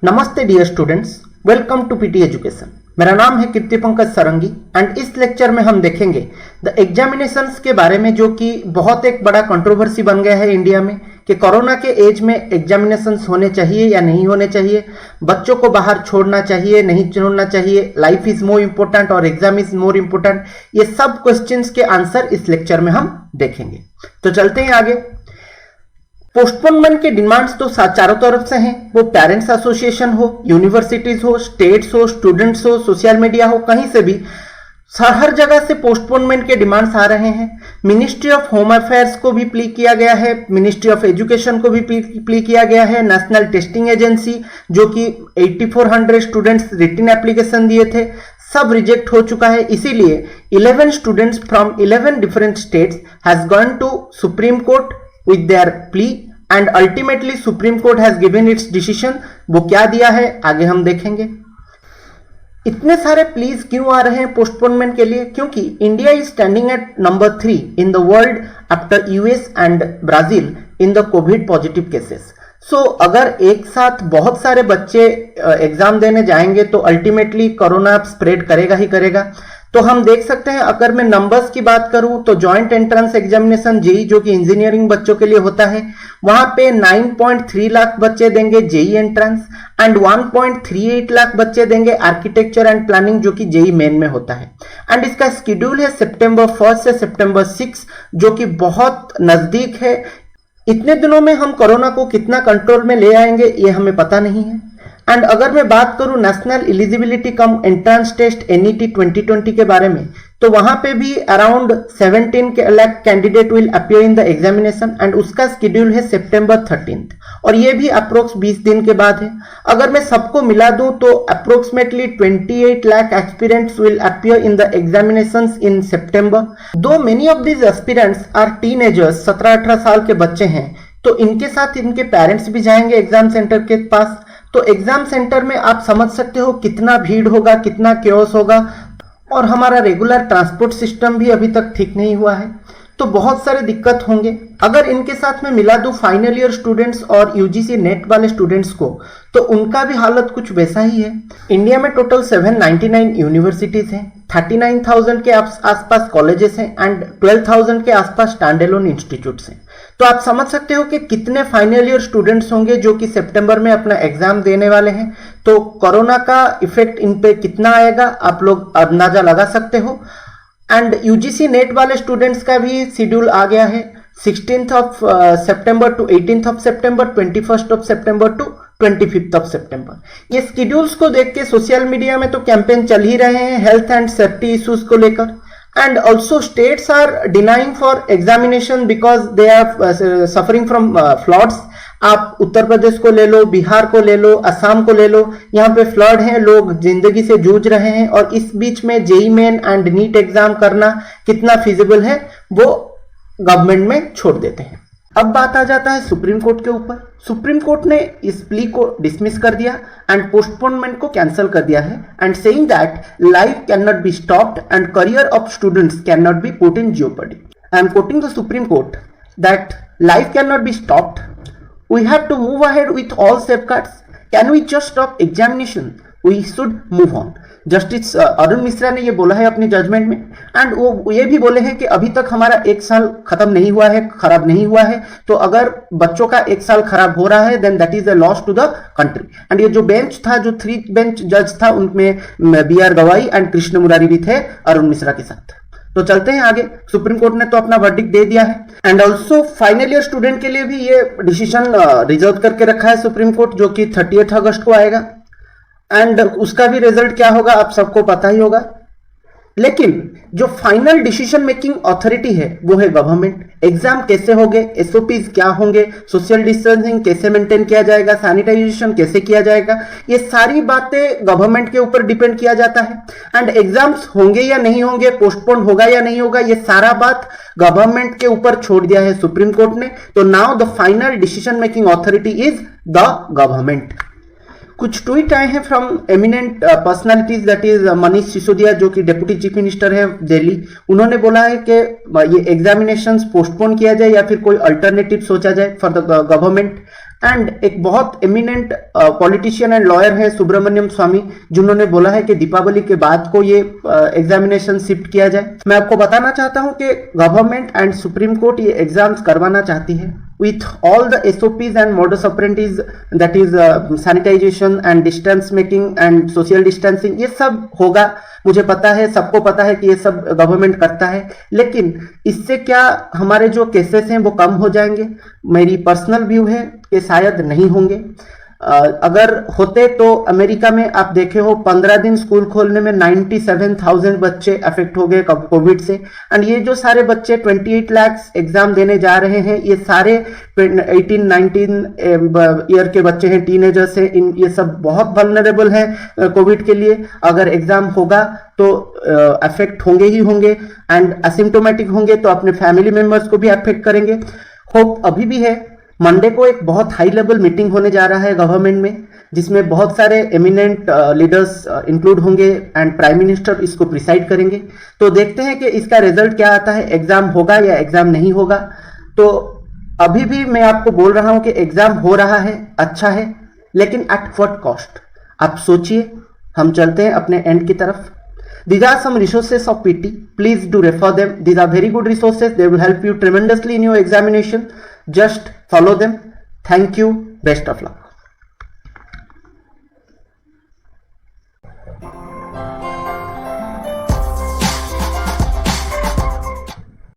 नमस्ते dear students, welcome to PT Education. मेरा नाम है कीर्ति पंकज सारंगी एंड इस लेक्चर में हम देखेंगे द एग्जामिनेशंस के बारे में, जो कि बहुत एक बड़ा कंट्रोवर्सी बन गया है इंडिया में कि कोरोना के एज में एग्जामिनेशंस होने चाहिए या नहीं होने चाहिए, बच्चों को बाहर छोड़ना चाहिए नहीं छोड़ना चाहिए, लाइफ इज मोर इम्पोर्टेंट और एग्जाम इज मोर इम्पोर्टेंट। ये सब क्वेश्चंस के आंसर इस लेक्चर में हम देखेंगे। तो चलते हैं आगे। पोस्टपोनमेंट के डिमांड्स तो चारों तरफ से हैं, वो पेरेंट्स एसोसिएशन हो, यूनिवर्सिटीज हो, स्टेट्स हो, स्टूडेंट्स हो, सोशल मीडिया हो, कहीं से भी हर जगह से पोस्टपोनमेंट के डिमांड्स आ रहे हैं। मिनिस्ट्री ऑफ होम अफेयर्स को भी प्ली किया गया है, मिनिस्ट्री ऑफ एजुकेशन को भी प्ली किया गया है, नेशनल टेस्टिंग एजेंसी जो कि 8400 स्टूडेंट्स रिटन एप्लीकेशन दिए थे, सब रिजेक्ट हो चुका है। इसीलिए 11 students from 11 different states has gone to Supreme Court with their plea and ultimately Supreme Court has given its decision। वो क्या दिया है आगे हम देखेंगे। इतने सारे प्लीज क्यों आ रहे हैं पोस्टपोनमेंट के लिए? क्योंकि India is standing at number 3 in the world after US and Brazil in the COVID positive cases. So अगर एक साथ बहुत सारे बच्चे एग्जाम देने जाएंगे तो अल्टीमेटली कोरोना स्प्रेड करेगा ही करेगा। तो हम देख सकते हैं, अगर मैं नंबर्स की बात करूं तो जॉइंट एंट्रेंस एग्जामिनेशन जेई जो कि इंजीनियरिंग बच्चों के लिए होता है, वहां पे 9.3 लाख बच्चे देंगे जेई एंट्रेंस एंड 1.38 लाख बच्चे देंगे आर्किटेक्चर एंड प्लानिंग जो कि जेई मेन में होता है। एंड इसका शेड्यूल है सितंबर 1 से सितंबर 6 जो कि बहुत नजदीक है। इतने दिनों में हम कोरोना को कितना कंट्रोल में ले आएंगे ये हमें पता नहीं है। एंड अगर मैं बात करूं National Eligibility cum Entrance Test NET 2020 के बारे में, तो वहां पे भी around 17 lakh candidate will appear in the examination and उसका शेड्यूल है सितंबर 13 और ये भी अप्रोक्स 20 दिन के बाद है। अगर मैं सबको मिला दूं तो approximately 28 lakh aspirants will appear in the examinations in September. Though many of these aspirants are teenagers, 17-18 साल के बच्चे हैं, तो इनके साथ इनके पेरेंट्स भी जाएंगे एग्जाम सेंटर के पास। तो एग्जाम सेंटर में आप समझ सकते हो कितना भीड़ होगा, कितना क्योस होगा, और हमारा रेगुलर ट्रांसपोर्ट सिस्टम भी अभी तक ठीक नहीं हुआ है, तो बहुत सारे दिक्कत होंगे। अगर इनके साथ में मिला दूं फाइनल ईयर स्टूडेंट्स और यूजीसी नेट वाले स्टूडेंट्स को, तो उनका भी हालत कुछ वैसा ही है। इंडिया में टोटल 799 यूनिवर्सिटीज हैं, 39,000 के आसपास कॉलेजेस हैं एंड 12,000 के आसपास स्टैंड अलोन इंस्टीट्यूट्स हैं। तो आप समझ सकते हो कि कितने फाइनल ईयर स्टूडेंट्स होंगे जो कि सितंबर में अपना एग्जाम देने वाले हैं। तो कोरोना का इफेक्ट इन पे कितना आएगा आप लोग अंदाजा लगा सकते हो। एंड यूजीसी नेट वाले स्टूडेंट्स का भी शेड्यूल आ गया है 16th of September to 18th of September, 21st of September to 25th of September. ये शेड्यूल्स को देख के सोशल मीडिया में तो कैंपेन चल ही रहे हैं हेल्थ एंड सेफ्टी इश्यूज को लेकर। And also states are denying for examination because they are suffering from floods. आप उत्तर प्रदेश को ले लो, बिहार को ले लो, असम को ले लो, यहाँ पे फ्लड है, लोग जिंदगी से जूझ रहे हैं, और इस बीच में JEE Main and NEET exam करना कितना फिजिबल है वो गवर्नमेंट में छोड़ देते हैं। अब बात आ जाता है सुप्रीम कोर्ट के ऊपर। सुप्रीम कोर्ट ने इस प्ली को डिसमिस कर दिया एंड पोस्टपोनमेंट को कैंसिल कर दिया है and saying that life can not be stopped and career of students can not be put in jeopardy। I am quoting the supreme court that life can not be stopped, we have to move ahead with all safeguards, can we just stop examination, we should move on। Justice Arun Mishra ने ये बोला है अपने judgement में and वो ये भी बोले हैं कि अभी तक हमारा एक साल खत्म नहीं हुआ है, खराब नहीं हुआ है, तो अगर बच्चों का एक साल खराब हो रहा है then that is a loss to the country. And ये जो बेंच था, जो 3 बेंच जज था, उनमें BR गवाई एंड कृष्ण मुरारी भी थे अरुण मिश्रा के साथ। तो चलते हैं आगे। सुप्रीम कोर्ट ने तो अपना वर्डिक्ट दे दिया है and also final year student के लिए भी ये डिसीजन रिजर्व करके रखा है सुप्रीम कोर्ट, जो कि 30 अगस्त को आएगा एंड उसका भी रिजल्ट क्या होगा आप सबको पता ही होगा। लेकिन जो फाइनल डिसीजन मेकिंग अथॉरिटी है वो है गवर्नमेंट। एग्जाम कैसे होंगे, एसओपीज क्या होंगे, सोशल डिस्टेंसिंग कैसे मेंटेन किया जाएगा, सैनिटाइजेशन कैसे किया जाएगा, ये सारी बातें गवर्नमेंट के ऊपर डिपेंड किया जाता है। एंड एग्जाम्स होंगे या नहीं होंगे, पोस्टपोन होगा या नहीं होगा, ये सारा बात गवर्नमेंट के ऊपर छोड़ दिया है सुप्रीम कोर्ट ने। तो now the final decision making authority is the government. कुछ ट्वीट आए हैं from eminent personalities, that is Manish Sisodia जो कि डिप्टी चीफ मिनिस्टर है दिल्ली। उन्होंने बोला है कि ये एग्जामिनेशंस पोस्टपोन किया जाए या फिर कोई अल्टरनेटिव सोचा जाए फॉर द गवर्नमेंट। एंड एक बहुत एमिनेंट पॉलिटिशियन एंड लॉयर है सुब्रमण्यम स्वामी, जिन्होंने बोला है कि दीपावली के बाद को ये एग्जामिनेशन शिफ्ट किया जाए। मैं आपको बताना चाहता हूं कि गवर्नमेंट एंड सुप्रीम कोर्ट ये एग्जाम्स करवाना चाहती है with all the SOPs and modus operandi, that is sanitization and distance making and social distancing, ये सब होगा। मुझे पता है, सबको पता है कि ये सब गवर्नमेंट करता है, लेकिन इससे क्या हमारे जो केसेस हैं वो कम हो जाएंगे? मेरी पर्सनल व्यू है कि शायद नहीं होंगे। अगर होते तो अमेरिका में आप देखे हो 15 दिन स्कूल खोलने में 97,000 बच्चे अफेक्ट हो गए कोविड से। एंड ये जो सारे बच्चे 28 लाख एग्जाम देने जा रहे हैं, ये सारे 18-19 ईयर के बच्चे हैं, टीनेजर्स हैं। ये सब बहुत वल्नरेबल हैं कोविड के लिए। अगर एग्जाम होगा तो अफेक्ट होंगे ही होंगे, एंड असिम्टोमेटिक होंगे तो अपने फैमिली मेंबर्स को भी अफेक्ट करेंगे। होप अभी भी है। मंडे को एक बहुत हाई लेवल मीटिंग होने जा रहा है गवर्नमेंट में, जिसमें बहुत सारे एमिनेंट लीडर्स इंक्लूड होंगे एंड प्राइम मिनिस्टर इसको प्रिसाइड करेंगे। तो देखते हैं कि इसका रिजल्ट क्या आता है, एग्जाम होगा या एग्जाम नहीं होगा। तो अभी भी मैं आपको बोल रहा हूं कि एग्जाम हो रहा है, अच्छा है, लेकिन एट व्हाट कॉस्ट? आप सोचिए। हम चलते हैं अपने एंड की तरफ। These are some resources of PT. Please do refer them. These are very good resources. They will help you tremendously in your examination. Just follow them. Thank you. Best of luck.